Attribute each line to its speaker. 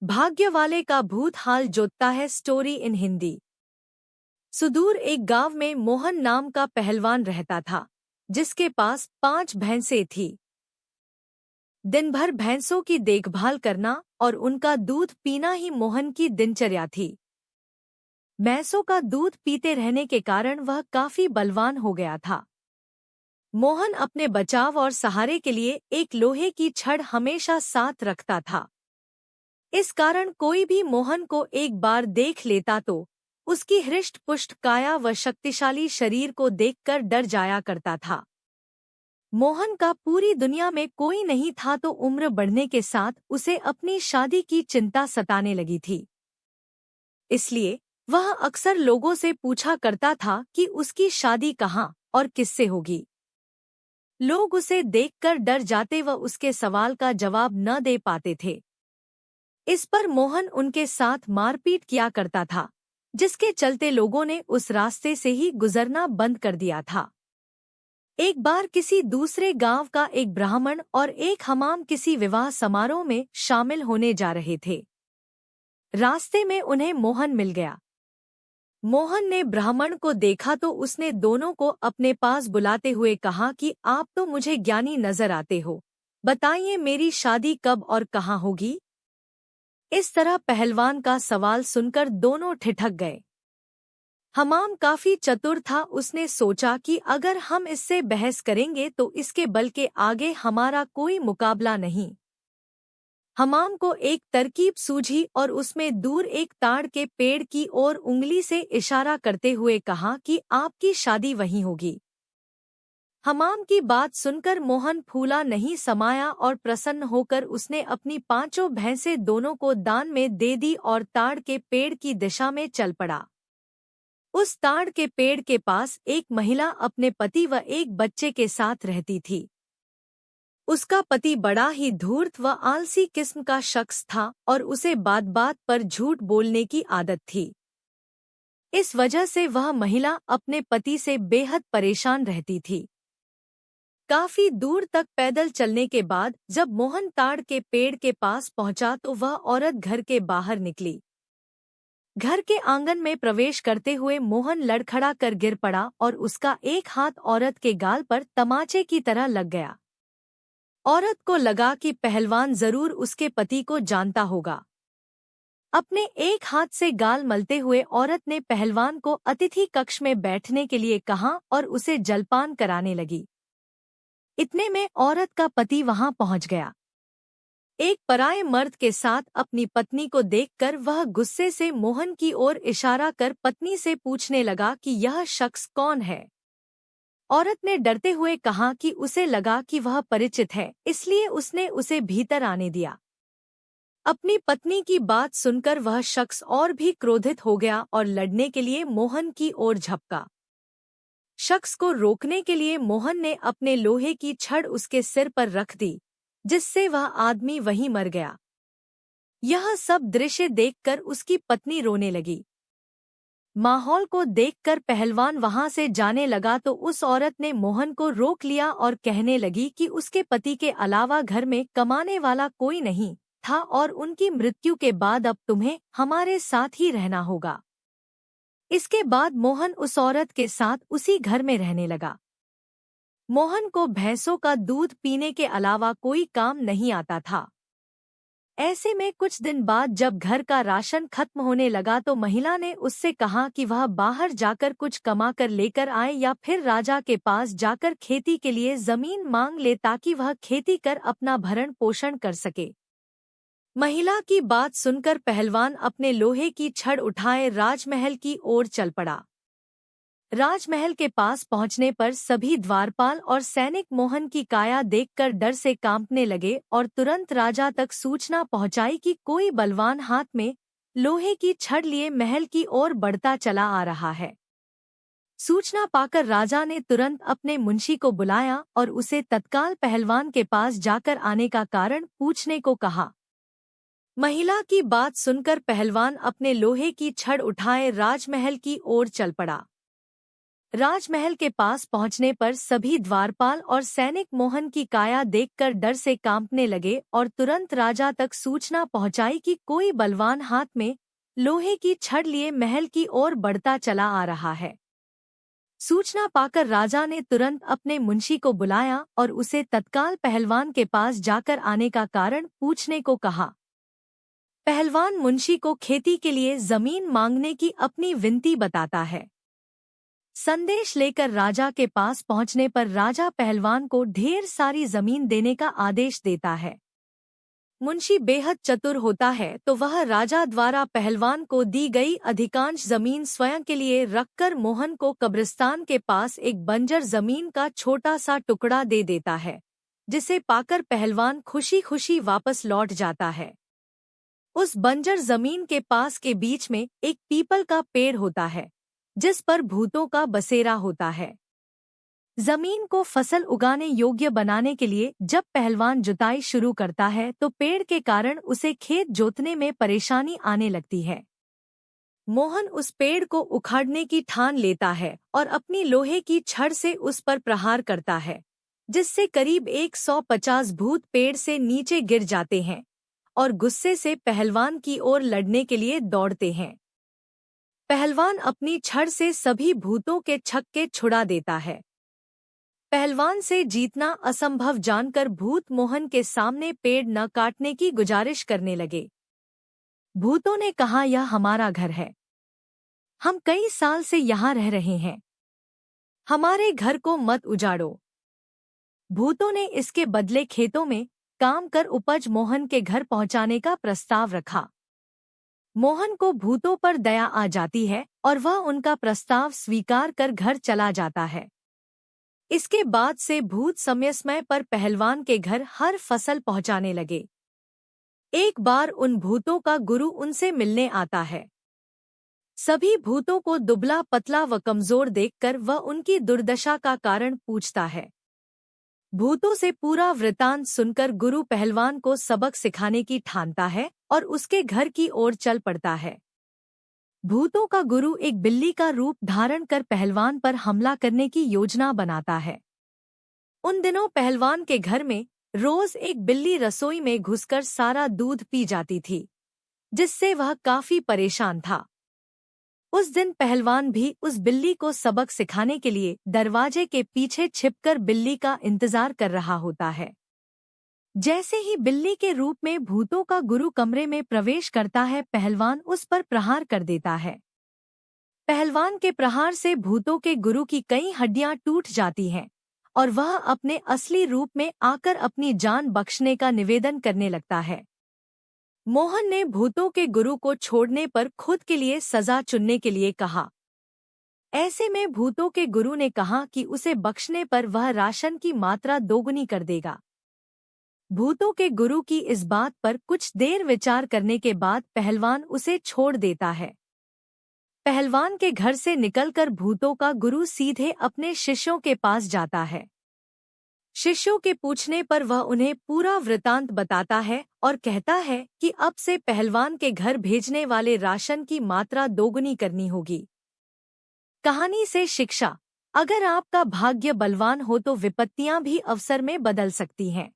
Speaker 1: भाग्य वाले का भूत हाल जोतता है। Story in Hindi. सुदूर एक गांव में मोहन नाम का पहलवान रहता था, जिसके पास 5 भैंसें थी। दिन भर भैंसों की देखभाल करना और उनका दूध पीना ही मोहन की दिनचर्या थी। भैंसों का दूध पीते रहने के कारण वह काफी बलवान हो गया था। मोहन अपने बचाव और सहारे के लिए एक लोहे की छड़ हमेशा साथ रखता था। इस कारण कोई भी मोहन को एक बार देख लेता तो उसकी हृष्ट-पुष्ट काया व शक्तिशाली शरीर को देखकर डर जाया करता था। मोहन का पूरी दुनिया में कोई नहीं था तो उम्र बढ़ने के साथ उसे अपनी शादी की चिंता सताने लगी थी। इसलिए वह अक्सर लोगों से पूछा करता था कि उसकी शादी कहाँ और किससे होगी। लोग उसे देखकर डर जाते व उसके सवाल का जवाब न दे पाते थे। इस पर मोहन उनके साथ मारपीट किया करता था, जिसके चलते लोगों ने उस रास्ते से ही गुजरना बंद कर दिया था। एक बार किसी दूसरे गांव का एक ब्राह्मण और एक हमाम किसी विवाह समारोह में शामिल होने जा रहे थे। रास्ते में उन्हें मोहन मिल गया। मोहन ने ब्राह्मण को देखा तो उसने दोनों को अपने पास बुलाते हुए कहा कि आप तो मुझे ज्ञानी नजर आते हो, बताइए मेरी शादी कब और कहाँ होगी। इस तरह पहलवान का सवाल सुनकर दोनों ठिठक गए। हमाम काफी चतुर था, उसने सोचा कि अगर हम इससे बहस करेंगे तो इसके बल के आगे हमारा कोई मुकाबला नहीं। हमाम को एक तरकीब सूझी और उसमें दूर एक ताड़ के पेड़ की ओर उंगली से इशारा करते हुए कहा कि आपकी शादी वहीं होगी। हमाम की बात सुनकर मोहन फूला नहीं समाया और प्रसन्न होकर उसने अपनी 5 भैंसें दोनों को दान में दे दी और ताड़ के पेड़ की दिशा में चल पड़ा। उस ताड़ के पेड़ के पास एक महिला अपने पति व एक बच्चे के साथ रहती थी। उसका पति बड़ा ही धूर्त व आलसी किस्म का शख्स था और उसे बात बात पर झूठ बोलने की आदत थी। इस वजह से वह महिला अपने पति से बेहद परेशान रहती थी। काफी दूर तक पैदल चलने के बाद जब मोहन ताड़ के पेड़ के पास पहुंचा तो वह औरत घर के बाहर निकली। घर के आंगन में प्रवेश करते हुए मोहन लड़खड़ा कर गिर पड़ा और उसका एक हाथ औरत के गाल पर तमाचे की तरह लग गया। औरत को लगा कि पहलवान जरूर उसके पति को जानता होगा। अपने एक हाथ से गाल मलते हुए औरत ने पहलवान को अतिथि कक्ष में बैठने के लिए कहा और उसे जलपान कराने लगी। इतने में औरत का पति वहां पहुंच गया। एक पराये मर्द के साथ अपनी पत्नी को देखकर वह गुस्से से मोहन की ओर इशारा कर पत्नी से पूछने लगा कि यह शख्स कौन है। औरत ने डरते हुए कहा कि उसे लगा कि वह परिचित है, इसलिए उसने उसे भीतर आने दिया। अपनी पत्नी की बात सुनकर वह शख्स और भी क्रोधित हो गया और लड़ने के लिए मोहन की ओर झपका। शख्स को रोकने के लिए मोहन ने अपने लोहे की छड़ उसके सिर पर रख दी, जिससे वह आदमी वहीं मर गया। यह सब दृश्य देखकर उसकी पत्नी रोने लगी। माहौल को देखकर पहलवान वहां से जाने लगा तो उस औरत ने मोहन को रोक लिया और कहने लगी कि उसके पति के अलावा घर में कमाने वाला कोई नहीं था और उनकी मृत्यु के बाद अब तुम्हें हमारे साथ ही रहना होगा। इसके बाद मोहन उस औरत के साथ उसी घर में रहने लगा। मोहन को भैंसों का दूध पीने के अलावा कोई काम नहीं आता था। ऐसे में कुछ दिन बाद जब घर का राशन खत्म होने लगा तो महिला ने उससे कहा कि वह बाहर जाकर कुछ कमा कर लेकर आए या फिर राजा के पास जाकर खेती के लिए जमीन मांग ले ताकि वह खेती कर अपना भरण पोषण कर सके। महिला की बात सुनकर पहलवान अपने लोहे की छड़ उठाए राजमहल की ओर चल पड़ा। राजमहल के पास पहुंचने पर सभी द्वारपाल और सैनिक मोहन की काया देखकर डर से कांपने लगे और तुरंत राजा तक सूचना पहुंचाई कि कोई बलवान हाथ में लोहे की छड़ लिए महल की ओर बढ़ता चला आ रहा है। सूचना पाकर राजा ने तुरंत अपने मुंशी को बुलाया और उसे तत्काल पहलवान के पास जाकर आने का कारण पूछने को कहा। महिला की बात सुनकर पहलवान अपने लोहे की छड़ उठाए राजमहल की ओर चल पड़ा। राजमहल के पास पहुंचने पर सभी द्वारपाल और सैनिक मोहन की काया देखकर डर से कांपने लगे और तुरंत राजा तक सूचना पहुंचाई कि कोई बलवान हाथ में लोहे की छड़ लिए महल की ओर बढ़ता चला आ रहा है। सूचना पाकर राजा ने तुरंत अपने मुंशी को बुलाया और उसे तत्काल पहलवान के पास जाकर आने का कारण पूछने को कहा। पहलवान मुंशी को खेती के लिए जमीन मांगने की अपनी विनती बताता है। संदेश लेकर राजा के पास पहुंचने पर राजा पहलवान को ढेर सारी जमीन देने का आदेश देता है। मुंशी बेहद चतुर होता है तो वह राजा द्वारा पहलवान को दी गई अधिकांश जमीन स्वयं के लिए रखकर मोहन को कब्रिस्तान के पास एक बंजर जमीन का छोटा सा टुकड़ा दे देता है, जिसे पाकर पहलवान खुशी खुशी वापस लौट जाता है। उस बंजर जमीन के पास के बीच में एक पीपल का पेड़ होता है, जिस पर भूतों का बसेरा होता है। जमीन को फसल उगाने योग्य बनाने के लिए जब पहलवान जुताई शुरू करता है तो पेड़ के कारण उसे खेत जोतने में परेशानी आने लगती है। मोहन उस पेड़ को उखाड़ने की ठान लेता है और अपनी लोहे की छड़ से उस पर प्रहार करता है, जिससे करीब 150 भूत पेड़ से नीचे गिर जाते हैं और गुस्से से पहलवान की ओर लड़ने के लिए दौड़ते हैं। पहलवान अपनी छड़ से सभी भूतों के छक्के छुड़ा देता है। पहलवान से जीतना असंभव जानकर भूत मोहन के सामने पेड़ न काटने की गुजारिश करने लगे। भूतों ने कहा, यह हमारा घर है, हम कई साल से यहाँ रह रहे हैं, हमारे घर को मत उजाड़ो। भूतों ने इसके बदले खेतों में काम कर उपज मोहन के घर पहुंचाने का प्रस्ताव रखा। मोहन को भूतों पर दया आ जाती है और वह उनका प्रस्ताव स्वीकार कर घर चला जाता है। इसके बाद से भूत समय समय पर पहलवान के घर हर फसल पहुंचाने लगे। एक बार उन भूतों का गुरु उनसे मिलने आता है। सभी भूतों को दुबला पतला व कमजोर देखकर वह उनकी दुर्दशा का कारण पूछता है। भूतों से पूरा वृतांत सुनकर गुरु पहलवान को सबक सिखाने की ठानता है और उसके घर की ओर चल पड़ता है। भूतों का गुरु एक बिल्ली का रूप धारण कर पहलवान पर हमला करने की योजना बनाता है। उन दिनों पहलवान के घर में रोज एक बिल्ली रसोई में घुसकर सारा दूध पी जाती थी, जिससे वह काफी परेशान था। उस दिन पहलवान भी उस बिल्ली को सबक सिखाने के लिए दरवाजे के पीछे छिपकर बिल्ली का इंतजार कर रहा होता है। जैसे ही बिल्ली के रूप में भूतों का गुरु कमरे में प्रवेश करता है, पहलवान उस पर प्रहार कर देता है। पहलवान के प्रहार से भूतों के गुरु की कई हड्डियां टूट जाती हैं और वह अपने असली रूप में आकर अपनी जान बख्शने का निवेदन करने लगता है। मोहन ने भूतों के गुरु को छोड़ने पर खुद के लिए सजा चुनने के लिए कहा। ऐसे में भूतों के गुरु ने कहा कि उसे बख्शने पर वह राशन की मात्रा दोगुनी कर देगा। भूतों के गुरु की इस बात पर कुछ देर विचार करने के बाद पहलवान उसे छोड़ देता है। पहलवान के घर से निकलकर भूतों का गुरु सीधे अपने शिष्यों के पास जाता है। शिष्यों के पूछने पर वह उन्हें पूरा वृतांत बताता है और कहता है कि अब से पहलवान के घर भेजने वाले राशन की मात्रा दोगुनी करनी होगी। कहानी से शिक्षा: अगर आपका भाग्य बलवान हो तो विपत्तियां भी अवसर में बदल सकती हैं।